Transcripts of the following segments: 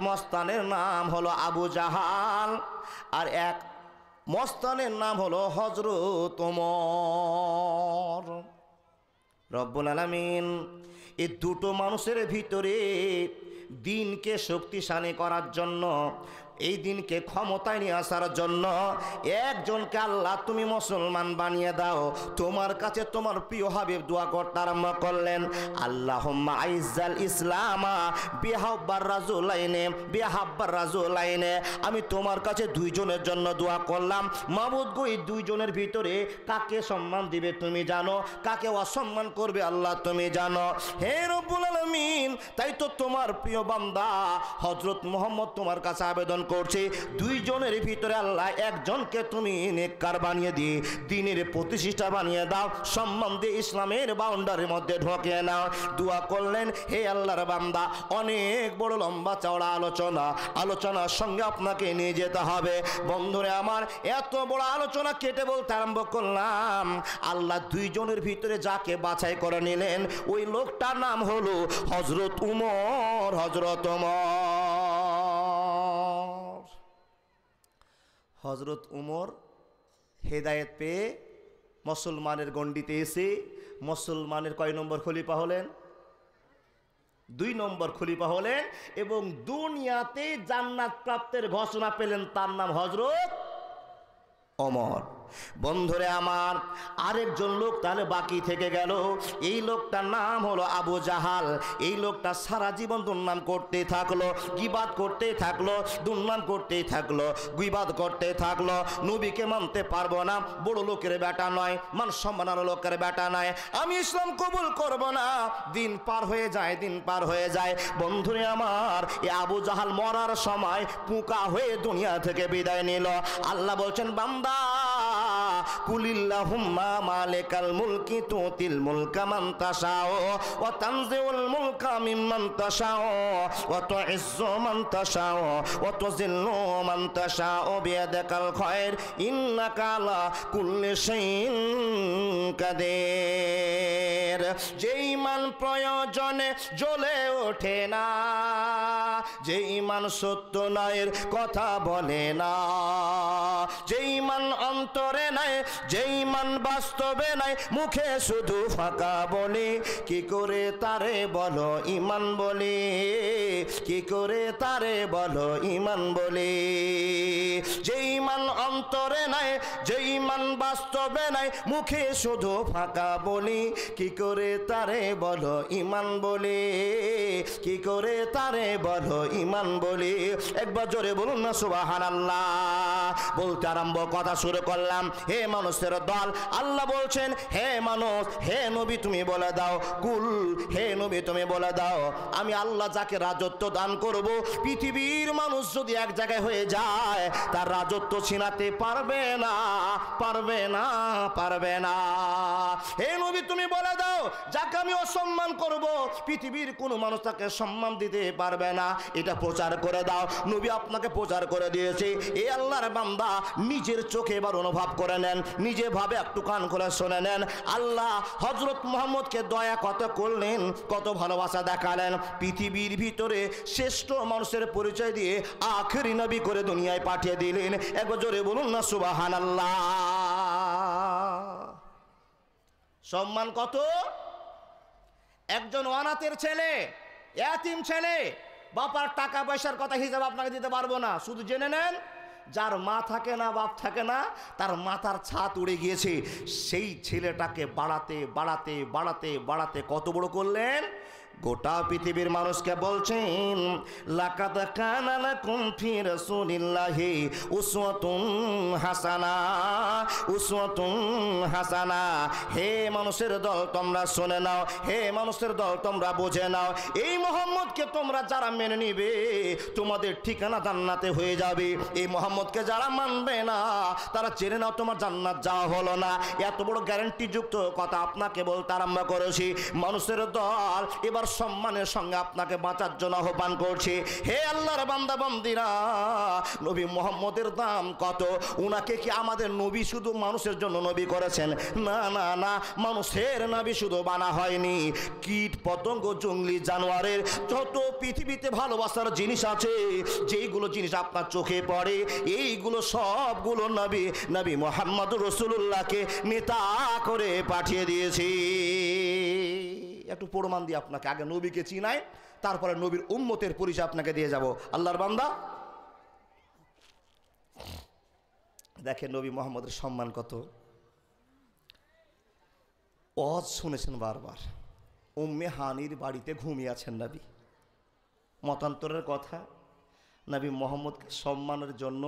মস্তানের নাম হলো আবু জাহাল, আর এক মস্তানের নাম হলো হযরত ওমর। রব্বুল আলামিন এই দুটো মানুষের ভিতরে দিনকে শক্তিশালী করার জন্য, এই দিনকে ক্ষমতায় নিয়ে আসার জন্য একজনকে আল্লাহ তুমি মুসলমান বানিয়ে দাও। তোমার কাছে তোমার প্রিয় হাবিব দোয়া করতে আরম্ভ করলেন, আল্লাহুম্মা আইজ্জাল ইসলামা বিহাব্বার রাজুলাইনে। আমি তোমার কাছে দুইজনের জন্য দোয়া করলাম, মাবুদ গো এই দুইজনের ভিতরে কাকে সম্মান দিবে তুমি জানো, কাকে অসম্মান করবে আল্লাহ তুমি জানো। হে রব্বুল আলামিন, তাই তো তোমার প্রিয় বান্দা হযরত মুহাম্মদ তোমার কাছে আবেদন করছে, দুইজনের ভিতরে আল্লাহ একজনকে তুমি নেককার বানিয়ে দিয়ে দ্বীনের প্রতিষ্ঠা বানিয়ে দাও, সম্মান দিয়ে ইসলামের বাউন্ডারির মধ্যে ঢোকিয়ে নাও। দোয়া করলেন, হে আল্লাহর বান্দা, অনেক বড় লম্বা চওড়া আলোচনার সঙ্গে আপনাকে নিয়ে যেতে হবে। বন্ধুরে আমার, এত বড় আলোচনা কেটে বলতে আরম্ভ করলাম, আল্লাহ দুইজনের ভিতরে যাকে বাছাই করে নিলেন ওই লোকটার নাম হলো হযরত উমর। হযরত উমর হেদায়েত পেয়ে মুসলমানের গণ্ডিতে এসে মুসলমানের কয় নম্বর খলিফা হলেন? 2 নম্বর খলিফা হলেন, এবং দুনিয়াতে জান্নাত প্রাপ্তের ঘোষণা পেলেন। তার নাম হযরত ওমর। বন্ধুরে আমার, আরেকজন লোক তাহলে বাকি থেকে গেল, এই লোকটার নাম হলো আবু জাহাল। এই লোকটা সারা জীবন দুর্নাম করতে থাকলো, গীবাত করতে থাকলো, দুর্নাম করতে থাকলো, গীবাত করতে থাকলো। নবীকে মানতে পারবো না, বড় লোকের বেটা নয়, মান সম্মানের লোকের বেটা নয়, আমি ইসলাম কবুল করব না। দিন পার হয়ে যায়। বন্ধুরে আমার, এই আবু জাহাল মরার সময় পোকা হয়ে দুনিয়া থেকে বিদায় নিল। আল্লাহ বলছেন, বান্দা কুলিল্লাহুম্মা মালিকাল মুলকি তুতিল মুলকা মান তাশাউ ওয়া তানজিউল মুলকা মিম্মান তাশাউ ওয়া তুইজ্জু মান তাশাউ ওয়া তুযিল্লু মান তাশাউ বিয়াদিকাল খায়র ইন্নাকা আলা কুল্লি শাইইন কাদির। যেই মান প্রয়োজনে জ্বলে ওঠে না, যেই মান সত্য নয়ের কথা বলে না, যেই মান অন্তরে নাই, যেই মান বাস্তবে নাই, মুখে শুধু ফাঁকা বলে, কি করে তারে বলো ঈমান বলে, কি করে তারে বলো ঈমান বলে। যেই মান অন্তরে নাই, যেই মান বাস্তবে নাই, মুখে শুধু ফাঁকা বলি, কি করে তারে বলো ঈমান বলে, কি করে তারে বলো ঈমান বলে। একবার জোরে বলুন না সুবহানাল্লাহ। বলতে আরম্ভ কথা শুরু করলাম, হে মানুষের দল, আল্লাহ বলছেন, হে মানুষ, হে নবী তুমি বলে দাও, কুল, হে নবী তুমি বলে দাও, আমি আল্লাহ যাকে রাজত্ব দান করব, পৃথিবীর মানুষ যদি এক জায়গায় হয়ে যায় তার রাজত্ব ছিনাতে পারবে না। হে নবী তুমি বলে দাও, যাকে আমি অসম্মান করব পৃথিবীর কোনো মানুষ তাকে সম্মান দিতে পারবে না, এটা প্রচার করে দাও। নবী আপনাকে প্রচার করে দিয়েছে। এ আল্লাহর বান্দা, নিজের চোখে এবার অনুভব করে নেন, নিজে ভাবে একটু কান খুলে শুনে নেন। আল্লাহ হযরত মুহাম্মদকে দয়া কত করলেন, কত ভালোবাসা দেখালেন, পৃথিবীর ভিতরে শ্রেষ্ঠ মানুষের পরিচয় দিয়ে আখেরি নবী করে দুনিয়ায় পাঠিয়ে দিলেন। একবার জোরে বলুন না সুবহানাল্লাহ। সম্মান কত! একজন অনাথের ছেলে, এতিম ছেলে, বাবার টাকা পয়সার কথা হিসাব আপনাকে দিতে পারবো না, শুধু জেনে নেন, যার মা থাকে না, বাপ থাকে না, তার মাথার ছাদ উড়ে গিয়েছে, সেই ছেলেটাকে বাড়াতে কত বড় করলেন। গোটা পৃথিবীর মানুষকে বলছেন, লাকাদ কানা লাকুম ফি রাসূলিল্লাহি উসওয়াতুন হাসানা। হে মানুষের দল তোমরা শুনে নাও, হে মানুষের দল তোমরা বুঝে নাও, এই মুহাম্মদকে তোমরা যারা মেনে নিবে তোমাদের ঠিকানা জান্নাতে হয়ে যাবে। এই মুহাম্মদকে যারা মানবে না তারা জেনে নাও তোমার জান্নাত যাওয়া হলো না। এত বড় গ্যারান্টি যুক্ত কথা আপনাকে বলতে আরম্ভ করেছি। মানুষের দল, এবার বড় সম্মানের সঙ্গে আপনাকে বাঁচার জন্য আহ্বান করছি। হে আল্লাহর বান্দা বান্দিরা, নবী মুহাম্মদের দাম কত? উনাকে কি আমাদের নবী শুধু মানুষের জন্য নবী করেছেন? না না না, মানুষের নবী শুধু বানা হয়নি, কীট পতঙ্গ জঙ্গলি জানোয়ারের যত পৃথিবীতে ভালোবাসার জিনিস আছে, যেইগুলো জিনিস আপনার চোখে পড়ে, এইগুলো সবগুলো নবী মুহাম্মদুর রাসূলুল্লাহকে নেতা করে পাঠিয়ে দিয়েছি। একটু প্রমাণ দিয়ে আপনাকে আগে নবীকে চিনাই, তারপরে নবীর উম্মতের পরিচয় আপনাকে দিয়ে যাব। আল্লাহর বান্দা দেখেন নবী মুহাম্মদের সম্মান কত। ওয়াজ শুনেছেন বারবার, উম্মে হানির বাড়িতে ঘুমিয়ে আছেন নবী। মতান্তরের কথা, নবী মুহাম্মদকে সম্মানের জন্য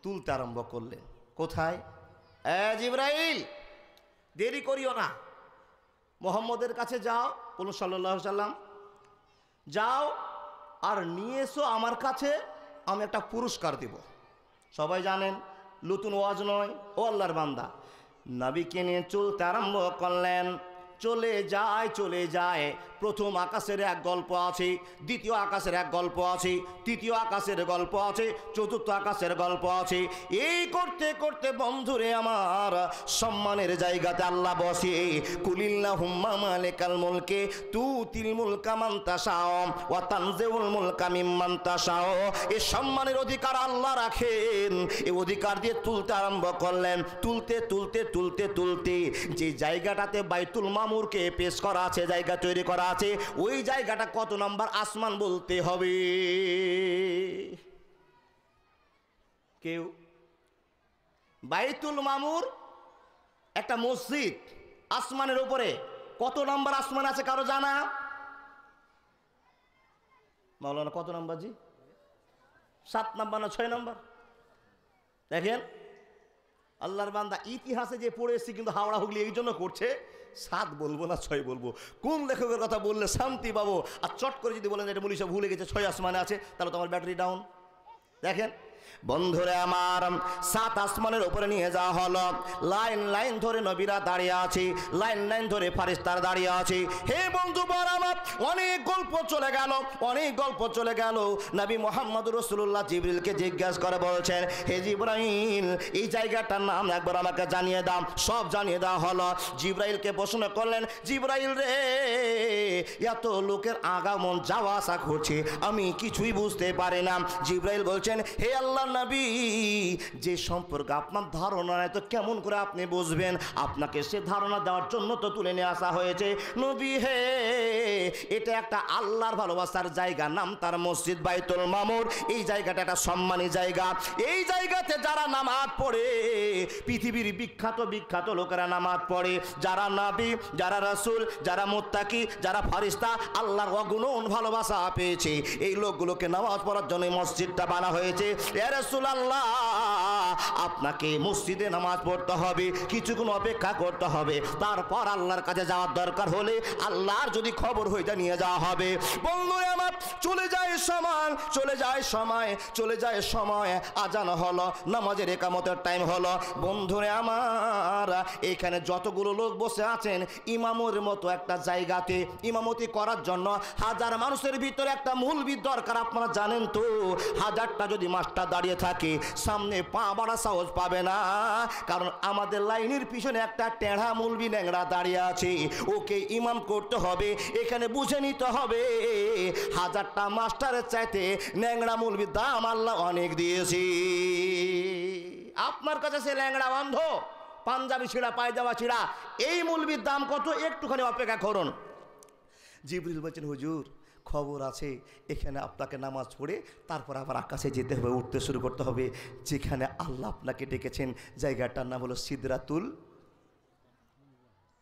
তুলতে আরম্ভ করলেন। কোথায়? জিবরাইল, দেরি করিও না, মুহাম্মদের কাছে যাও, বলুন সাল্লাল্লাহু আলাইহি সাল্লাম, যাও আর নিয়ে এসো আমার কাছে, আমি একটা পুরস্কার দিব। সবাই জানেন নতুন ওয়াজ নয়। ও আল্লাহর বান্দা, নবীকে নিয়ে চলতে আরম্ভ করলেন। চলে যায়। প্রথম আকাশের এক গল্প আছে, দ্বিতীয় আকাশের এক গল্প আছে, তৃতীয় আকাশের গল্প আছে, চতুর্থ আকাশের গল্প আছে। এই করতে করতে বন্ধুরে আমার, সম্মানের জায়গাতে আল্লাহ বসে। কুলিল্লাহুম্মা মালিকাল মুলকি তুতিল মুলকা মান তাশাউ ওয়া তানজিউল মুলকা মিম্মান তাশাউ। এই সম্মানের অধিকার আল্লাহ রাখেন। এই অধিকার দিয়ে তুলতে আরম্ভ করলেন। তুলতে যে জায়গাটাতে বাইতুল মামুরকে পেশ করা আছে, জায়গা তৈরি করা আছে, ওই জায়গাটা কত নম্বর আসমান বলতে হবে? কেউ? বাইতুল মামুর একটা মসজিদ, আসমানের উপরে কত নম্বর আসমান আছে কারো জানা? মাওলানা কত নম্বর জি? 7 নম্বর না 6 নম্বর? দেখেন আল্লাহর বান্দা, ইতিহাসে যে পড়েছি কিন্তু হাওড়া হুগলি এই জন্য করছে, 7 বলবো না 6 বলবো, কোন লেখকের কথা বললে শান্তি পাবো। আর চট করে যদি বলেন এটা মনীষা ভুলে গেছে 6 আসমানে আছে, তাহলে তো আমার ব্যাটারি ডাউন। দেখেন বন্ধুরে আমার, 7 আসমানের উপরে নিয়ে যাওয়া হলো। লাইন ধরে নবীরা দাঁড়িয়ে আছে, লাইন ধরে ফারিস্তার দাঁড়িয়ে আছে। হে বন্ধু আমার, অনেক গল্প চলে গেল। নবী মুহাম্মদুর রাসূলুল্লাহ জিবরিলকে জিজ্ঞাসা করে বলছেন, হে জিবরাইল, এই জায়গাটার নাম একবার আমাকে জানিয়ে দাও। সব জানিয়ে দেওয়া হলো। জিবরাইলকে প্রশ্ন করলেন, জিবরাইল রে, এত লোকের আগামন যাওয়া আসা করছে, আমি কিছুই বুঝতে পারি না। জিবরাইল বলছেন, হে আল্লাহ নবী, যে সম্পর্কে আপনার ধারণা নেই তো কেমন করে আপনি বুঝবেন? আপনাকে সে ধারণা দেওয়ার জন্য তো তুলে নিয়ে আসা হয়েছে। নবী হে, এটা একটা আল্লাহর ভালোবাসার জায়গা, নাম তার মসজিদ বাইতুল মামুর। এই জায়গাটা একটা সম্মানী জায়গা। এই জায়গাতে যারা নামাজ পড়ে, পৃথিবীর বিখ্যাত লোকেরা নামাজ পড়ে, যারা নবী, যারা রাসূল, যারা মুত্তাকি, যারা ফারিস্তা, আল্লাহর অগুণন ভালোবাসা পেয়েছে, এই লোকগুলোকে নামাজ পড়ার জন্য মসজিদটা বানা হয়েছে। রাসূলুল্লাহ, আপনাকে মসজিদে নামাজ পড়তে হবে, কিছুক্ষণ অপেক্ষা করতে হবে, তারপর আল্লাহর কাছে যাওয়ার দরকার হলে আল্লাহর যদি খবর হয়ে যায় নিয়ে যাওয়া হবে। বন্ধুরা আমার, চলে যায় সময়, আজান হলো, নামাজের ইকামতের টাইম হলো। বন্ধুরা আমার, এখানে যতগুলো লোক বসে আছেন, ইমামের মতো একটা জায়গাতে ইমামতি করার জন্য 1000 মানুষের ভিতরে একটা মুলবি দরকার। আপনারা জানেন তো, 1000টা যদি মাস্টার দাঁড়িয়ে থাকে, সামনে পা বাড়া সাহস পাবে না, কারণ আমাদের লাইনের পিছনে একটা টেढ़া মুলবি ন্যাংরা দাঁড়িয়ে আছে, ওকে ইমাম করতে হবে। এখানে বুঝে নিতে হবে, 1000টা মাস্টারের চাইতে ন্যাংরা মুলবির দাম আল্লাহ অনেক দিয়েছি। আপনার কাছে সে ল্যাংড়া অন্ধ, পাঞ্জাবি ছিঁড়া, পায়জামা ছিঁড়া, এই মুলবির দাম কত? একটুখানি অপেক্ষা করুন। জিবরিল বলছেন, হুজুর খবর আছে, এখানে আপনাকে নামাজ পড়ে তারপর আবার আকাশে যেতে হবে, উঠতে শুরু করতে হবে। যেখানে আল্লাহ আপনাকে ডেকেছেন, জায়গাটার নাম হলো সিদরাতুল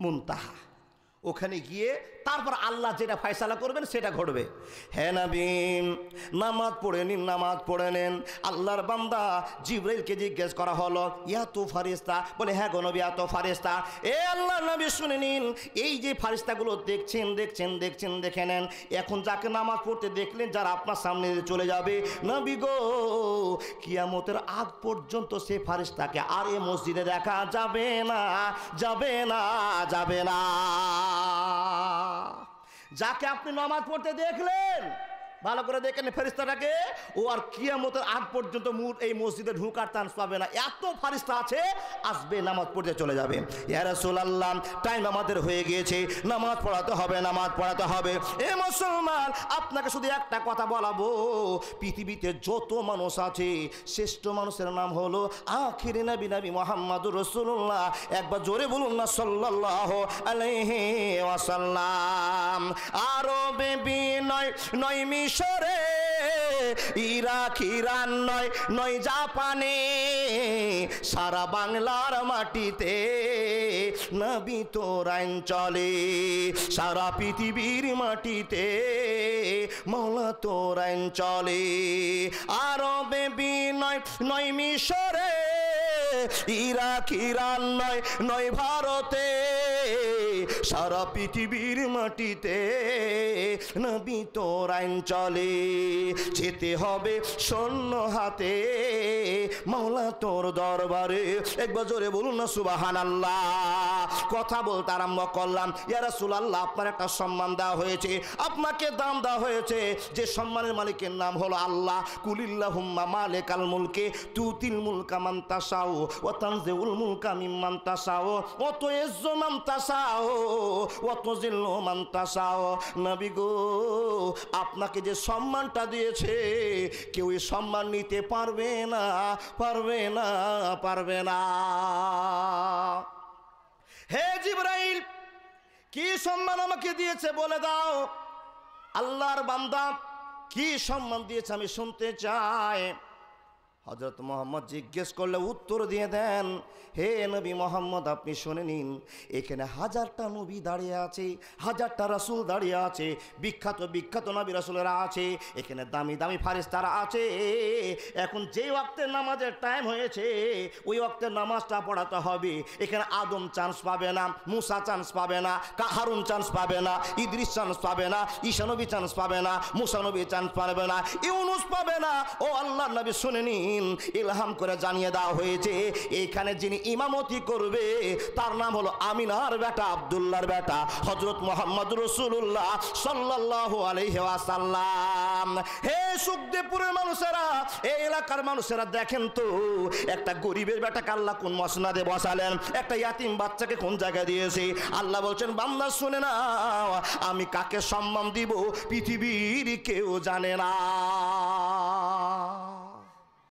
মুনতাহা। ওখানে গিয়ে তারপর আল্লাহ যেটা ফয়সালা করবেন সেটা ঘটবে। হে নবী, নামাজ পড়ে নিন। আল্লাহর বান্দা জিবরাইলকে জিজ্ঞেস করা হলো, ইয়া তো ফারিস্তা? বলে, হ্যাঁ গো নবী, এত ফারিস্তা। এ আল্লাহ নবী শুনে নিন, এই যে ফারিস্তাগুলো দেখছেন, দেখে নেন। এখন যাকে নামাজ পড়তে দেখলেন, যারা আপনার সামনে চলে যাবে, নবী গো, কিয়ামতের আগ পর্যন্ত সে ফারিস্তাকে আর এ মসজিদে দেখা যাবে না। যাকে আপনি নামাজ পড়তে দেখলেন, ভালো করে দেখেন ফেরেশতাটাকে, ও আর কিয়ামতের আগ পর্যন্ত এই মসজিদে ঢোকার চান্স পাবে না। এত ফেরেশতা আছে, আসবে নামাজ পড়তে চলে যাবে। ইয়া রাসূলুল্লাহ, টাইম আমাদের হয়ে গিয়েছে, নামাজ পড়াতে হবে, নামাজ পড়াতে হবে। এ মুসলমান, আপনাকে শুধু একটা কথা বলাবো, পৃথিবীতে যত মানুষ আছে শ্রেষ্ঠ মানুষের নাম হলো আখিরি নবী নবী মুহাম্মদুর রাসূলুল্লাহ। একবার জোরে বলুন না সাল্লাল্লাহু আলাইহি ওয়াসাল্লাম। আরবে বিনয় নয় মিশরে, ইরাক ইরান নয় নয় জাপানে, সারা বাংলার মাটিতে নবী তোর আইন চলে। সারা পৃথিবীর মাটিতে মওলা তোর আইন চলে। আরবে বিনয় নয় মিশরে, ইরাক ইরান নয় নয় ভারতে, সারা পৃথিবীর মাটিতে নবী তোর আইন চলে। যেতে হবে শূন্য হাতে মওলা তোর দরবারে। একবার জোরে বলুন না সুবহানাল্লাহ। কথা বলতে আরম্ভ করলাম, ইয়া রাসূলুল্লাহ, আপনার একটা সম্মান দেওয়া হয়েছে, আপনাকে দাম দেওয়া হয়েছে, যে সম্মানের মালিকের নাম হলো আল্লাহ। কুলিল্লাহুম্মা মালিকাল মুলকি তুতিল মুলকা মান তাশাউ ওয়া তানজিউল মুলকা মিম্মান তাশাউ ওয়া তুইজ্জু মান তাশাউ ওয়া তুযিল্লু মান তাশাউ। নবী গো, আপনাকে যে সম্মানটা দিয়েছে, কেউ এই সম্মান নিতে পারবে না, পারবে না, পারবে না। হে জিবরাইল, কি সম্মান আমাকে দিয়েছে বলে দাও। আল্লাহর বান্দা, কি সম্মান দিয়েছে আমি শুনতে চাই। হযরত মুহাম্মদ জিজ্ঞেস করলে উত্তর দিয়ে দেন, হে নবী মুহাম্মদ, আপনি শুনে নিন, এখানে হাজারটা নবী দাঁড়িয়ে আছে, হাজারটা রাসূল দাঁড়িয়ে আছে, বিখ্যাত বিখ্যাত নবী রাসূলেরা আছে, এখানে দামি দামি ফেরেশতারা আছে। এখন যেই ওয়াক্তের নামাজের টাইম হয়েছে, ওই ওয়াক্তের নামাজটা পড়াতে হবে। এখানে আদম চান্স পাবে না, মুসা চান্স পাবে না, হারুন চান্স পাবে না, ইদ্রিস চান্স পাবে না, ঈসা নবী চান্স পাবে না, মুসা নবী চান্স পাবে না, ইউনুস পাবে না। ও আল্লাহর নবী শুনে নিন, ইলহাম করে জানিয়ে দেওয়া হয়েছে, এখানে যিনি ইমামতি করবে তার নাম হলো আমিনার বেটা, আব্দুল্লাহর বেটা, হযরত মুহাম্মদুর রাসূলুল্লাহ সাল্লাল্লাহু আলাইহি ওয়াসাল্লাম। হে সুখদেবপুরের মানুষেরা, এই এলাকার মানুষেরা, দেখেন তো, একটা গরিবের বেটাকে আল্লাহ কোন মসনাদে বসালেন, একটা ইয়াতিম বাচ্চাকে কোন জায়গায় দিয়েছে। আল্লাহ বলছেন, বান্দা শুনে নাও, আমি কাকে সম্মান দিব পৃথিবীর কেউ জানে না।